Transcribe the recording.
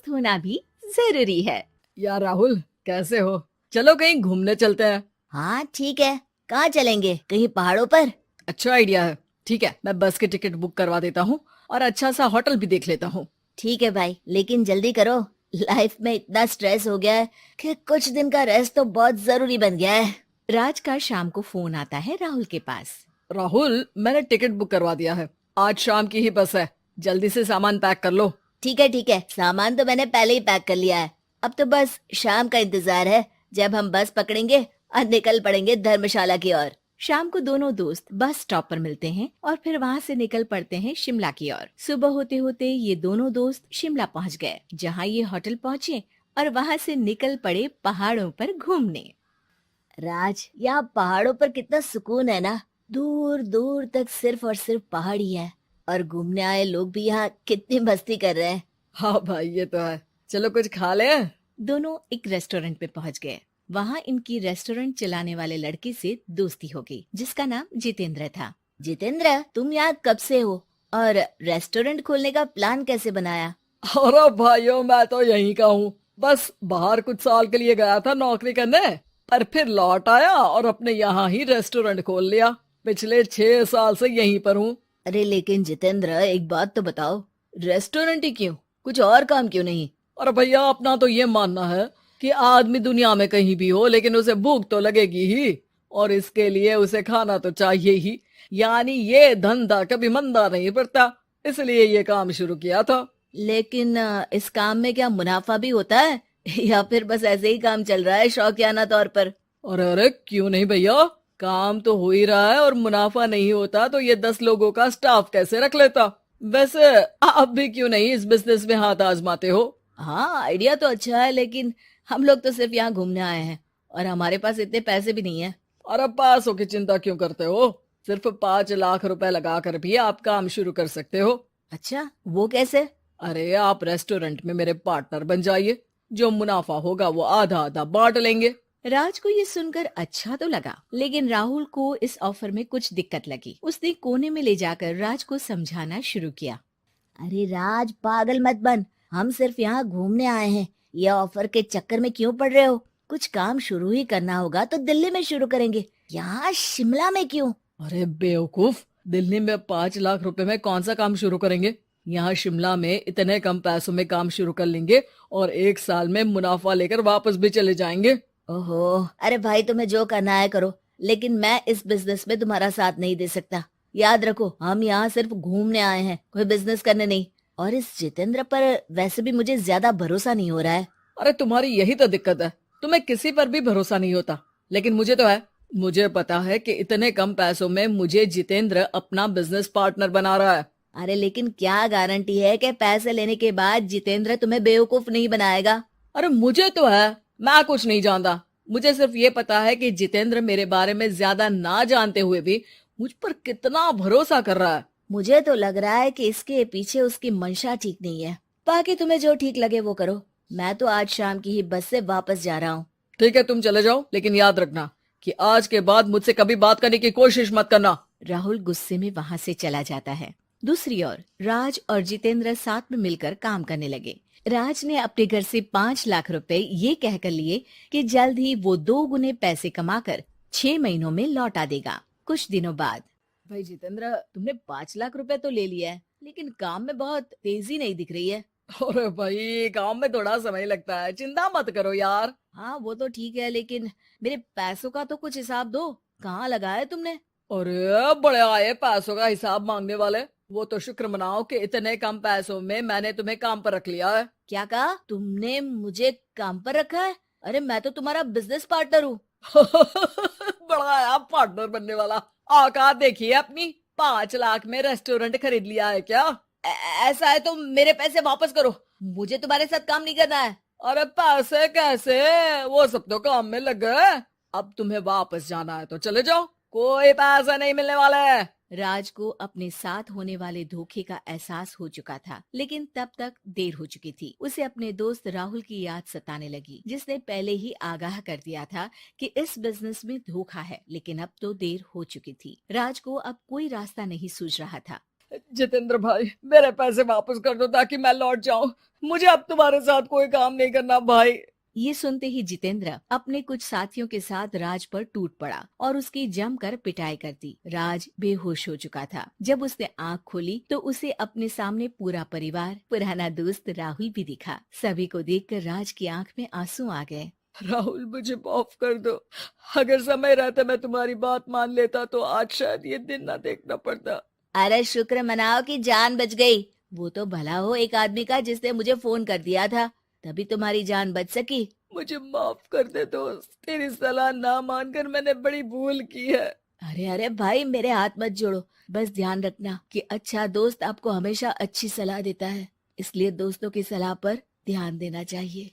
दोस्त होना भी जरूरी है। यार राहुल, कैसे हो? चलो कहीं घूमने चलते हैं। हाँ ठीक है, कहाँ चलेंगे? कहीं पहाड़ों पर? अच्छा आइडिया है। ठीक है, मैं बस की टिकट बुक करवा देता हूँ और अच्छा सा होटल भी देख लेता हूँ। ठीक है भाई, लेकिन जल्दी करो। लाइफ में इतना स्ट्रेस हो गया है कि कुछ दिन का रेस्ट तो बहुत जरूरी बन गया है। राज का शाम को फोन आता है राहुल के पास। राहुल, मैंने टिकट बुक करवा दिया है। आज शाम की ही बस है। जल्दी से सामान पैक कर लो। ठीक है, सामान तो मैंने पहले ही पैक कर लिया है। अब तो बस शाम का इंतजार है, जब हम बस पकड़ेंगे और निकल पड़ेंगे धर्मशाला की ओर। शाम को दोनों दोस्त बस स्टॉप पर मिलते हैं और फिर वहाँ से निकल पड़ते हैं शिमला की ओर। सुबह होते होते ये दोनों दोस्त शिमला पहुँच गए, जहाँ ये होटल पहुँचे और वहाँ से निकल पड़े पहाड़ों पर घूमने। राज, यहाँ पहाड़ों पर कितना सुकून है ना। दूर दूर तक सिर्फ और सिर्फ पहाड़ ही है, और घूमने आए लोग भी यहाँ कितनी मस्ती कर रहे हैं। हाँ भाई, ये तो है। चलो कुछ खा ले। दोनों एक रेस्टोरेंट पे पहुँच गए। वहाँ इनकी रेस्टोरेंट चलाने वाले लड़के से दोस्ती हो गई, जिसका नाम जितेंद्र था। जितेंद्र, तुम यहाँ कब से हो और रेस्टोरेंट खोलने का प्लान कैसे बनाया? अरे भाइयों, मैं तो यहीं का हूँ। बस बाहर कुछ साल के लिए गया था नौकरी करने, पर फिर लौट आया और अपने यहाँ ही रेस्टोरेंट खोल लिया। पिछले 6 साल से यहीं पर हूँ। अरे लेकिन जितेंद्र, एक बात तो बताओ, रेस्टोरेंट ही क्यों? कुछ और काम क्यों नहीं? और भैया, अपना तो ये मानना है कि आदमी दुनिया में कहीं भी हो, लेकिन उसे भूख तो लगेगी ही, और इसके लिए उसे खाना तो चाहिए ही। यानी ये धंधा कभी मंदा नहीं पड़ता, इसलिए ये काम शुरू किया था। लेकिन इस काम में क्या मुनाफा भी होता है या फिर बस ऐसे ही काम चल रहा है शौकियाना तौर पर? अरे अरे, क्यों नहीं भैया, काम तो हो ही रहा है, और मुनाफा नहीं होता तो ये 10 लोगों का स्टाफ कैसे रख लेता। वैसे आप भी क्यों नहीं इस बिजनेस में हाथ आजमाते हो? हाँ, आइडिया तो अच्छा है, लेकिन हम लोग तो सिर्फ यहाँ घूमने आए हैं और हमारे पास इतने पैसे भी नहीं है। अरे पैसों की चिंता क्यों करते हो? सिर्फ 5 लाख रुपए लगा कर भी आप काम शुरू कर सकते हो। अच्छा, वो कैसे? अरे आप रेस्टोरेंट में मेरे पार्टनर बन जाइए। जो मुनाफा होगा वो आधा आधा बांट लेंगे। राज को ये सुनकर अच्छा तो लगा, लेकिन राहुल को इस ऑफर में कुछ दिक्कत लगी। उसने कोने में ले जाकर राज को समझाना शुरू किया। अरे राज, पागल मत बन। हम सिर्फ यहाँ घूमने आए हैं, ये ऑफर के चक्कर में क्यों पड़ रहे हो? कुछ काम शुरू ही करना होगा तो दिल्ली में शुरू करेंगे, यहाँ शिमला में क्यों? अरे बेवकूफ, दिल्ली में 5 लाख रुपए में कौन सा काम शुरू करेंगे? यहाँ शिमला में इतने कम पैसों में काम शुरू कर लेंगे और 1 साल में मुनाफा लेकर वापस भी चले जाएंगे। ओहो, अरे भाई, तुम्हें जो करना है करो, लेकिन मैं इस बिजनेस में तुम्हारा साथ नहीं दे सकता। याद रखो, हम यहाँ सिर्फ घूमने आए हैं, कोई बिजनेस करने नहीं। और इस जितेंद्र पर वैसे भी मुझे ज्यादा भरोसा नहीं हो रहा है। अरे तुम्हारी यही तो दिक्कत है, तुम्हें किसी पर भी भरोसा नहीं होता, लेकिन मुझे तो है। मुझे पता है कि इतने कम पैसों में मुझे जितेंद्र अपना बिजनेस पार्टनर बना रहा है। अरे लेकिन क्या गारंटी है कि पैसे लेने के बाद जितेंद्र तुम्हें बेवकूफ नहीं बनाएगा? अरे मुझे तो है, मैं कुछ नहीं जानता। मुझे सिर्फ ये पता है कि जितेंद्र मेरे बारे में ज्यादा ना जानते हुए भी मुझ पर कितना भरोसा कर रहा है। मुझे तो लग रहा है कि इसके पीछे उसकी मंशा ठीक नहीं है। बाकी तुम्हें जो ठीक लगे वो करो। मैं तो आज शाम की ही बस से वापस जा रहा हूँ। ठीक है, तुम चले जाओ, लेकिन याद रखना कि आज के बाद मुझसे कभी बात करने की कोशिश मत करना। राहुल गुस्से में वहाँ से चला जाता है। दूसरी ओर राज और जितेंद्र साथ में मिलकर काम करने लगे। राज ने अपने घर से 5 लाख रुपए ये कहकर लिए कि जल्द ही वो 2 गुने पैसे कमाकर 6 महीनों में लौटा देगा। कुछ दिनों बाद, भाई जितेंद्र, तुमने 5 लाख रुपए तो ले लिया है, लेकिन काम में बहुत तेजी नहीं दिख रही है। अरे भाई, काम में थोड़ा समय लगता है, चिंता मत करो यार। हाँ वो तो ठीक है, लेकिन मेरे पैसों का तो कुछ हिसाब दो। कहाँ लगाया तुमने? अरे बड़े आए पैसों का हिसाब मांगने वाले। वो तो शुक्र मनाओ कि इतने कम पैसों में मैंने तुम्हें काम पर रख लिया है। क्या कहा? तुमने मुझे काम पर रखा है? अरे मैं तो तुम्हारा बिजनेस पार्टनर हूँ। बड़ा आया पार्टनर बनने वाला। औकात देखिए अपनी, 5 लाख में रेस्टोरेंट खरीद लिया है क्या? ऐसा है तो मेरे पैसे वापस करो, मुझे तुम्हारे साथ काम नहीं करना है। अरे पैसे कैसे, वो सब तो काम में लग गए। अब तुम्हें वापस जाना है तो चले जाओ, कोई पैसा नहीं मिलने वाला है। राज को अपने साथ होने वाले धोखे का एहसास हो चुका था, लेकिन तब तक देर हो चुकी थी। उसे अपने दोस्त राहुल की याद सताने लगी, जिसने पहले ही आगाह कर दिया था कि इस बिजनेस में धोखा है, लेकिन अब तो देर हो चुकी थी। राज को अब कोई रास्ता नहीं सूझ रहा था। जितेंद्र भाई, मेरे पैसे वापस कर दो ताकि मैं लौट जाऊं। मुझे अब तुम्हारे साथ कोई काम नहीं करना भाई। ये सुनते ही जितेंद्र अपने कुछ साथियों के साथ राज पर टूट पड़ा और उसकी जमकर पिटाई कर दी। राज बेहोश हो चुका था। जब उसने आंख खोली तो उसे अपने सामने पूरा परिवार, पुराना दोस्त राहुल भी दिखा। सभी को देखकर राज की आंख में आंसू आ गए। राहुल, मुझे माफ कर दो। अगर समय रहते मैं तुम्हारी बात मान लेता तो आज शायद ये दिन ना देखना पड़ता। अरे शुक्र मनाओ कि जान बच गई। वो तो भला हो एक आदमी का जिसने मुझे फोन कर दिया था, तभी तुम्हारी जान बच सकी। मुझे माफ कर दे दोस्त, तेरी सलाह ना मानकर मैंने बड़ी भूल की है। अरे अरे भाई, मेरे हाथ मत जोड़ो। बस ध्यान रखना कि अच्छा दोस्त आपको हमेशा अच्छी सलाह देता है, इसलिए दोस्तों की सलाह पर ध्यान देना चाहिए।